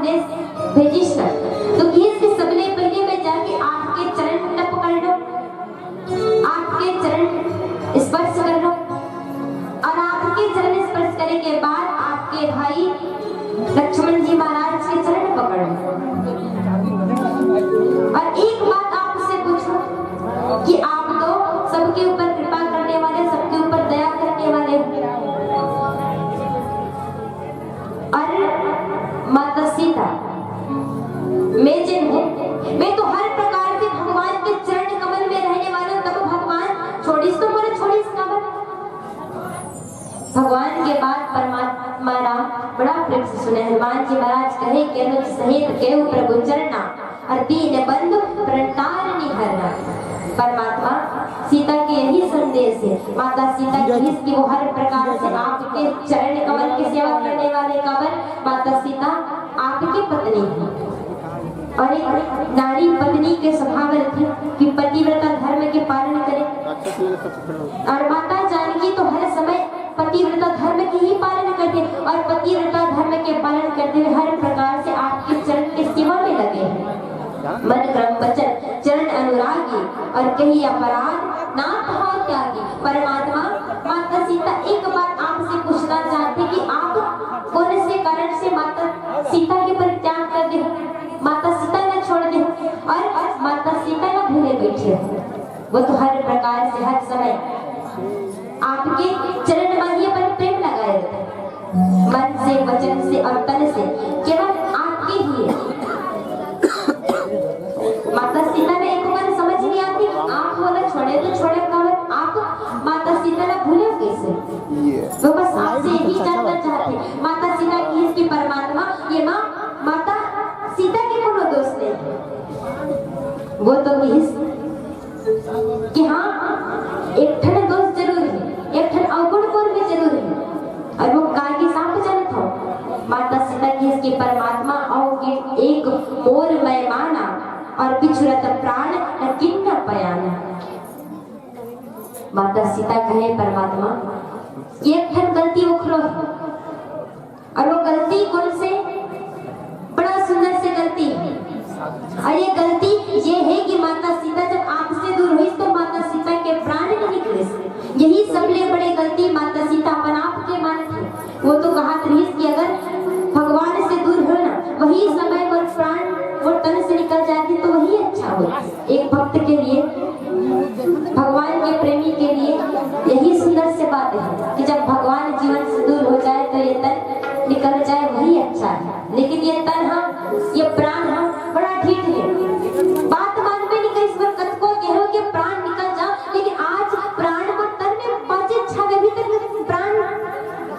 संदेश भेजिस ना, तो इससे सबले पहले मैं जाके आपके चरण पकड़ लो, आपके चरण स्पर्श कर लो, और आपके चरण स्पर्श करने के बाद आपके भाई लक्ष्मण जी महाराज के चरण पकड़ लो। और एक बात आपसे पूछो कि आप तो सबके ऊपर कृपा करने वाले, सबके ऊपर दया करने वाले, और माता सीता मैं जिन हूँ, मैं तो हर प्रकार से भगवान के चरण कमल में रहने वाला, तब भगवान छोड़िस तो मोरे छोड़िस कमल। भगवान के बाद परमात्मा राम बड़ा प्रेम से सुने। हनुमान जी महाराज कहे कि अनुज सहित केहु प्रभु चरना, और दीन बंधु प्रणतार निहरना। परमात्मा सीता के यही संदेश है, माता सीता की इसकी वो हर प्रकार से आपके चरण कमल की सेवा करने वाले कमल माता सीता आपकी पत्नी है, और एक नारी पत्नी के स्वभाव थी कि पतिव्रता धर्म के पालन करे, और माता जानकी तो हर समय पतिव्रता धर्म के ही पालन करते, और पतिव्रता धर्म के पालन करते हुए हर प्रकार से आपके चरण की सेवा में लगे हैं। मन क्रम वचन चरण अनुरागी, और कही अपराध नाथ हो त्यागी। परमात्मा माता सीता एक बात आपसे पूछना चाहते कि आप कौन से कारण से माता सीता के परित्याग कर दे, माता सीता न छोड़ दे, और माता सीता न भूले बैठे हो। वो तो हर प्रकार से हर समय आपके चरण में ही अपन प्रेम लगाए रहते, मन से वचन से और तन से केवल आपके ही है। माता सीता ने एक बार समझ नहीं आती, आप बोला छोड़े तो छोड़े कवर, आप माता सीता ने भूले कैसे? तो बस आपसे यही जानना चाहते माता सीता की इसकी परमात्मा ये माँ माता सीता के कोनो दोष नहीं, वो तो कि हाँ एक ठन दोष जरूर है, एक ठन अवगुण कोर में जरूर है, और वो काय के सांप जानत हो। माता सीता की इसकी परमात्मा आओगे एक मोर मैं माना, और बिछुरत प्राण न किन्न पयाना। माता सीता कहे परमात्मा एक ठन गलती उखरो है, और वो गलती कौन से? बड़ा सुंदर से गलती है, और ये गलती ये है कि माता सीता जब आपसे दूर हुई तो माता सीता के प्राण नहीं निकले। यही सबले बड़े गलती माता सीता अपन आप के मानते। वो तो कहा रही कि अगर भगवान से दूर हो ना, वही समय और प्राण वो तन से निकल जाती तो वही अच्छा हो। एक भक्त के लिए, भगवान के प्रेमी के लिए यही सुंदर से बात है कि जब भगवान जीवन से दूर हो जाए तो ये तन निकल जाए वही अच्छा है। लेकिन ये तन हम, ये प्राण हम बड़ा ठीक है, बात मान में नहीं इस वक्त को कहो कि प्राण निकल जा, लेकिन आज प्राण को तन में बाजे छावे भी तक प्राण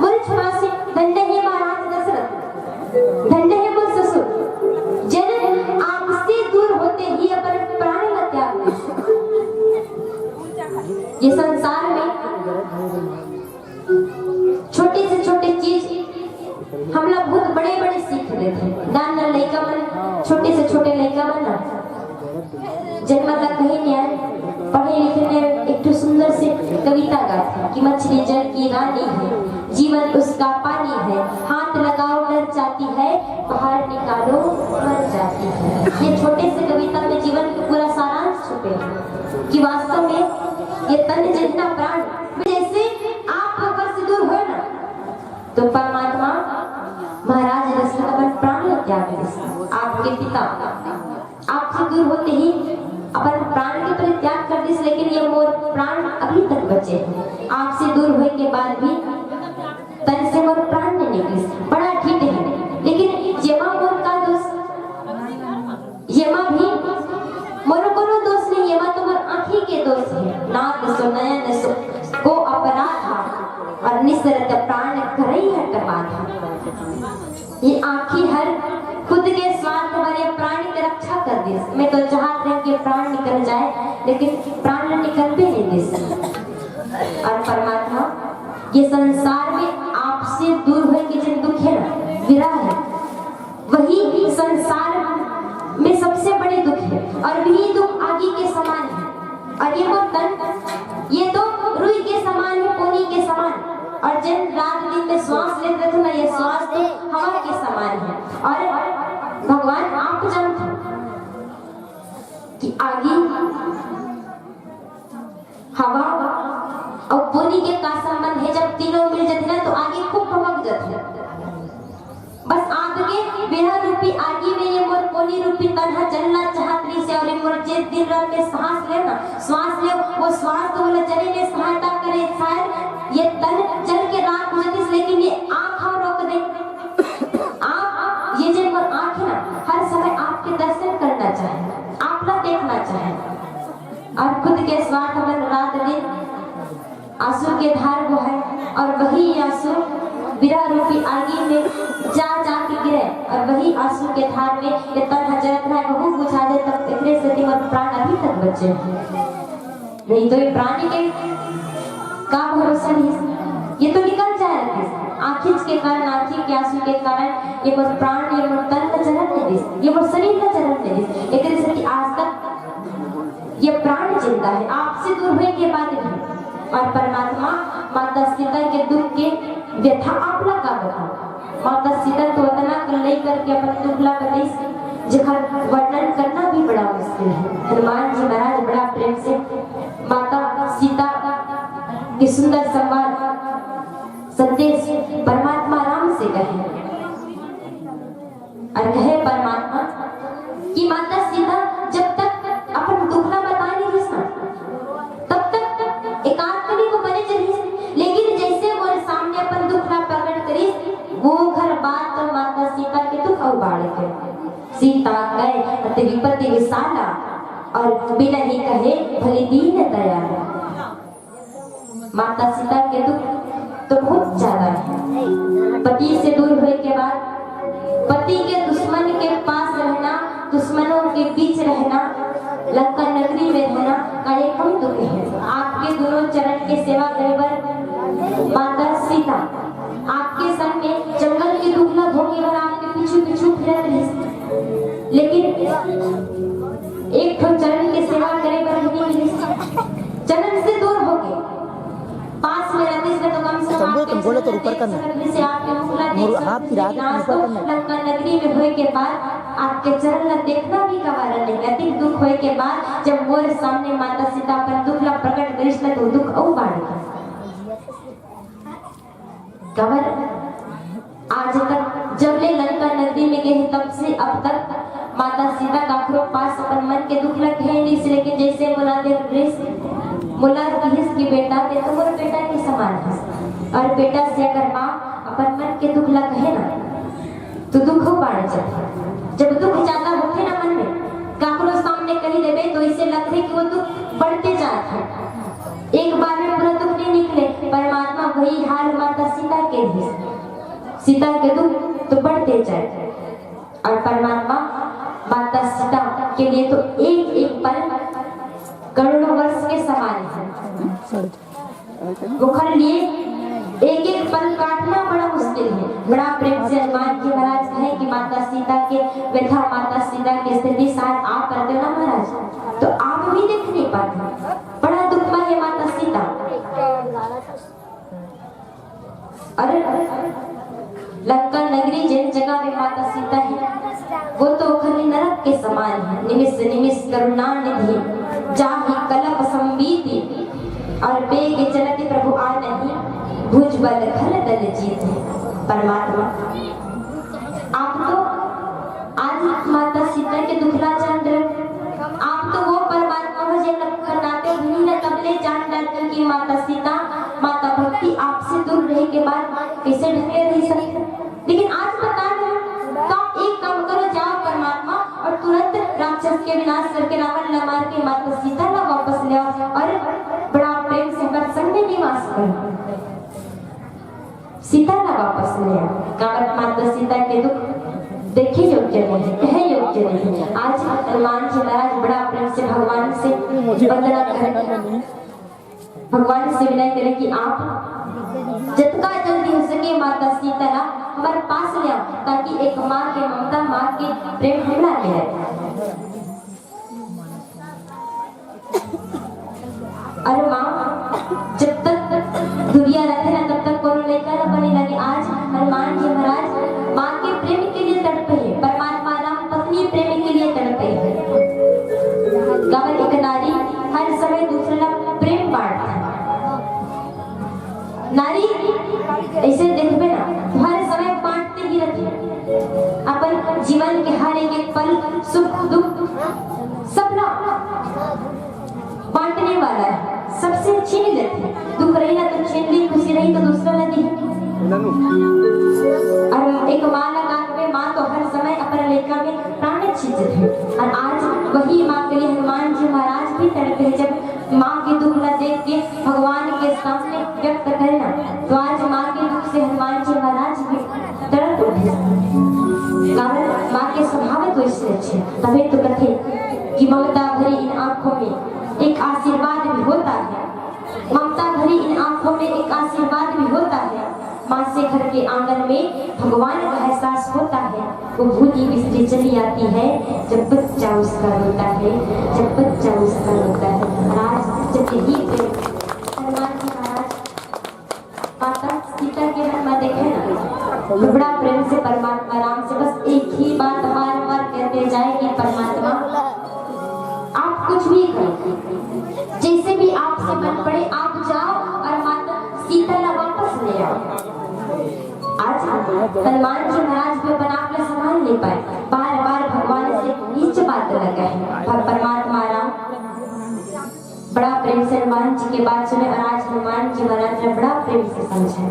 मोर छुआ से दंड है महाराज दशरथ, दंड है मोर ससुर, जन आपसे दूर होते ही अपन प्राण न त्याग दे। ये संसार में छोटे से छोटे चीज हम लोग बहुत बड़े बड़े सीख लेते हैं। नान ना लड़का मन, छोटे से छोटे लड़का मन ना जन्म तक कहीं नहीं आए, पढ़े लिखे ने एक तो सुंदर से कविता गाती कि मछली जल की रानी है, जीवन उसका पानी है, हाथ लगाओ डर जाती है, बाहर निकालो मर जाती है। ये छोटे से कविता में जीवन का पूरा सारांश छुपे है कि वास्तव में ये तन जितना प्राण जैसे आप ऊपर से दूर हो ना, तो परमात्मा महाराज दशरथ अपन प्राण त्याग दिए। आपके पिता आपसे दूर होते ही अपन प्राण के परित्याग कर दिए, लेकिन ये मोर प्राण अभी तक बचे हैं। आपसे दूर होने के बाद भी तन से मोर प्राण नहीं निकले, बड़ा ठीक है। लेकिन यमा मोर का दोष, यमा भी मोर कोनो दोष नहीं, यमा तो मोर आँखी के दोष है। नाक सो नयन सो को अपराधा, और निसरत प्राण करई हट बाधा। ये आँखी हर खुद के स्वार्थ हमारे प्राण की रक्षा कर दे। मैं तो चाहते हैं कि प्राण निकल जाए, लेकिन प्राण निकल भी नहीं दे। और परमात्मा ये संसार में आपसे दूर हुए के जो दुख है ना, विरह है, वही संसार में सबसे बड़े दुख है, और वही दुख आगे के समान है। और ये वो तन, ये तो रुई के समान है, पोनी के समान, और जिन रात दिन में श्वास लेते थे ना, ये श्वास तो हवा के समान है। और हवा और पानी के का संबंध है। जब तीनों मिल जाते ना तो आगे खूब भवक जाते। बस आग के बेहा रूपी आगे में ये मोर पानी रूपी तन्हा जलना चाहतरी से, और ये मोर जिस दिन रात में सांस ले ना, श्वास ले, वो श्वास तो बोला जले में सहायता करे। शायद ये तन जल के राख हो जाती, लेकिन ये आँख हम रोक दे। आप ये जब मोर आँख है ना, हर समय आपके दर्शन करना चाहे, आपला देखना चाहे, और खुद के स्वार्थ में रात दिन आंसू के धार वो है, और वही आंसू बिरह रूपी आगे में जा के गिरे, और वही आंसू के धार में ये तन्हा जलत रहा है, वो बुझा दे। तब एकरे से तीमर प्राण अभी तक बचे हैं। नहीं तो ये प्राणी के का भरोसा नहीं, ये तो निकल जाएगा। आखिर के कारण, आखिर के आंसू के कारण ये मोर प्राण, ये मोर तन का जलन नहीं दिस, ये मोर शरीर का जलन नहीं दिस। एकरे से कि आज तक ये प्राण जिंदा है, आपसे दूर हुए के बाद भी। और परमात्मा माता सीता के दुख के व्यथा आप लगा बता। माता सीता तो उतना कलई करके अपन दुख ला बताई, जिसका वर्णन करना भी बड़ा मुश्किल है। हनुमान जी महाराज बड़ा प्रेम से माता सीता के सुंदर संवाद संदेश परमात्मा राम से कहे, और कहे परमात्मा कि माता सीता जब तक अपन दुख ना बता नहीं रही तब तक एकांतनी को बने चली, लेकिन जैसे वो सामने अपन दुख ना प्रकट करी, वो घर बात तो माता सीता के दुख उबाड़ के सीता गए अति विपत्ति विशाला, और बिना ही कहे भली दीन दया। माता सीता के दुख तो बहुत ज्यादा है। पति से दूर हुए के बाद पति के दुश्मन के पास रहना, दुश्मनों के बीच रहना, लंका नगरी में रहना का एक कम दुख है। आपके दोनों चरण के सेवा करेबर माता सीता आपके संग में जंगल के दुख न भोगे और आपके पीछू पीछू फिरत रही, लेकिन एक ठो चरण के सेवा करेबर नहीं मिली, चरण से दूर हो गए। पास में रहते इसमें तो कम से कम तुम बोले तो ऊपर करना, हाथ फिरा के ऊपर करना। लंका नगरी में हुए के बाद आपके चरण न देखना भी गवारा नहीं। अधिक दुख हुए के बाद जब मोर सामने माता सीता पर दुख ला प्रकट करिस न तो दुख और बढ़ गवर। आज तक जब ले लंका नगरी में गए तब से अब तक माता सीता का पास अपन मन के दुख लग है नहीं, लेकिन जैसे मुला की बेटा थे तो वो बेटा के समान है, और बेटा से अगर माँ अपन मन के दुख लग है ना तो दुख हो बढ़ जाता। जब दुख ज्यादा होते ना मन में काकरो सामने कही देवे तो इसे लगते कि वो दुख बढ़ते जाता है, एक बार में पूरा दुख नहीं निकले। परमात्मा वही हाल माता सीता के भी, सीता के दुख तो बढ़ते जाए, और परमात्मा माता सीता के लिए तो एक एक पल करोड़ों वर्ष के समान है। वो खर लिए एक एक पल काटना बड़ा मुश्किल है। बड़ा प्रेम से हनुमान जी महाराज कहे कि माता सीता के व्यथा, माता सीता की स्थिति शायद आप करते हो ना महाराज, तो आप भी देख नहीं पाते। बड़ा दुखमय है माता सीता। अरे लंका नगरी जिन जगह में माता सीता है वो तो खली नरक के समान है। निमिष निमिष करुणा निधि जाहि कलप संबीति, और बेग चलति प्रभु आ नहीं भुजबल खल दल जीत। परमात्मा आप तो आज माता सीता के दुखला जान रहे, आप तो वो परमात्मा हो जो करनाते भी न तबले जान डालकर कि माता सीता माता भक्ति आपसे दूर रहे के बाद कैसे ढके रह सकते। लेकिन आज बता दो तो आप एक काम करो, जाओ परमात्मा और तुरंत राक्षस के विनाश करके रावण ला मार के माता सीता ला वापस ले आओ, और बड़ा प्रेम से हमारे संग में निवास करो, सीता ला वापस ले आओ। कारण माता सीता के दुख देखे योग्य नहीं, कहे योग्य नहीं। आज हनुमान जी महाराज बड़ा प्रेम से भगवान से वंदना करें, भगवान से विनय करें कि आप जितना जल्दी हो सके माता सीता ला हमारे पास ले आओ, ताकि एक माँ के ममता, माँ के प्रेम हमरा में रहे। अरे माँ जब तक दुनिया रहते ना तब तक कोनो लड़का न बने लगे। आज हनुमान जी महाराज माँ के प्रेम के लिए तड़पे हैं, परमात्मा राम पत्नी प्रेम के लिए तड़पे हैं। एक नारी हर समय दूसरे प्रेम बांट पल सुख दुख सबना बांटने वाला है, सबसे अच्छी मिलत है। दुख रही ना तो छीन ली, खुशी रही तो दूसरा न दी। और एक माँ लगा के माँ तो हर समय अपने लड़का में प्राण छींचत है। और आज वही माँ के लिए हनुमान जी महाराज भी तड़पे हैं। जब माँ के दुख न देख के भगवान के सामने व्यक्त करना, तो आज माँ के दुख से हनुमान जी महाराज भी तड़प उठे। कारण माँ के स्वभाव तो इससे अच्छे, तभी तो कथे कि ममता भरी इन आंखों में एक आशीर्वाद भी होता है। ममता भरी इन आंखों में एक आशीर्वाद भी होता है। माँ से घर के आंगन में भगवान का एहसास होता है। वो भूली बिसरी चली आती है जब बच्चा उसका रोता है, जब बच्चा उसका रोता है। आज जब यही हनुमान जी महाराज माता सीता के मन में देखे ना, तो बड़ा प्रेम से परमात्मा राम से बस एक ही बात बार बार कहते जाए कि परमात्मा आप कुछ भी करो, जैसे भी आपसे मन पड़े आप जाओ और माता सीता ला वापस ले आओ। आज हनुमान जी महाराज भी अपन आप ला संभाल नहीं पाए, बार बार भगवान से नीच बात लगा है। परमात्मा राम बड़ा प्रेम से हनुमान जी की बात सुने, और आज हनुमान जी महाराज ने बड़ा प्रेम से समझा।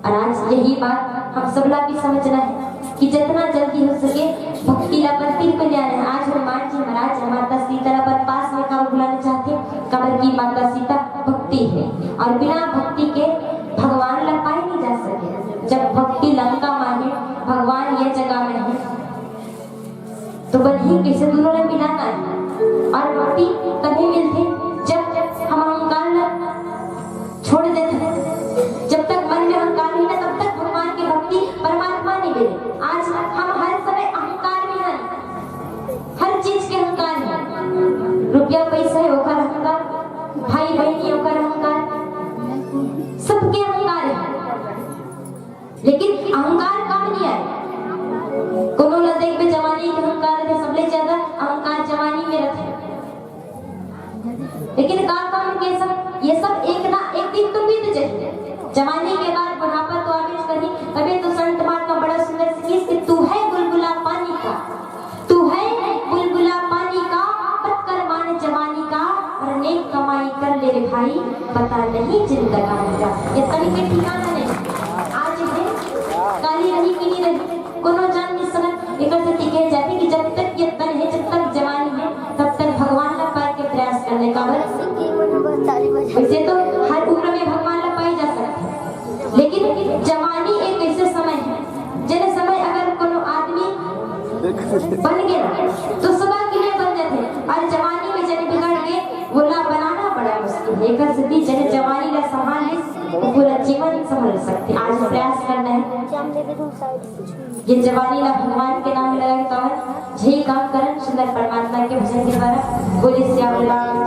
और आज यही बात हम सबला भी समझना है कि जितना जल्दी हो सके भक्ति ला मंदिर पे ले आना। आज हनुमान जी महाराज माता सीता ला अपन पास में कब बुलाना चाहते, कबर की माता सीता भक्ति है, और बिना भक्ति के भगवान ला पाए नहीं जा सके। जब भक्ति लंका माने भगवान ये जगह में है, तो बल्कि कैसे दोनों ने मिलाना है। और भक्ति तभी मिलती जब हम अहंकार छोड़ देते हैं। जब तक मन में अहंकार नहीं ना, तब तक भगवान की भक्ति परमात्मा नहीं मिले। आज हम हर समय अहंकार में हैं, हर चीज के अहंकार है। रुपया पैसा है ओकर अहंकार, भाई बहनी ओकर अहंकार, सबके अहंकार है। लेकिन अहंकार काम नहीं आए। कोनो ला देख पे जवानी के अहंकार है, सबले ज्यादा अहंकार जवानी में रहते। लेकिन का काम के सब ये सब एक ना एक दिन तो बीत जाए। जवानी के बाद बुढ़ापा तो आगे कहीं, तभी तो संत महात्मा बड़ा सुंदर से कि तू है बुलबुला पानी का, तू है बुलबुला पानी का, मत कर मान जवानी का, और नेक कमाई कर ले रे भाई, पता नहीं जिंदगानी का। ये तनी के ठिकाना नहीं, आज है काली रही कि नहीं रही कोनो जान नहीं सकत। एक से टिके जाते कि जब तक ये तन है, जब तक जवानी है, तब तक भगवान ला पाए के प्रयास करने का। वैसे तो हर उम्र में भगवान ला पाई जा सकते हैं, लेकिन जवानी एक ऐसे समय है जिस समय अगर कोनो आदमी बन गया तो सुबह के लिए बन जाते, और जवानी में जब बिगड़ गए वो ला बनाना बड़ा मुश्किल है। एक सिद्धि जब जवानी ला संभाल वो पूरा जीवन संभाल सकते। आज प्रयास करना है ये जवानी ला भगवान के नाम लगा के काम काम करन सुंदर परमात्मा के भजन के द्वारा। बोले श्याम राम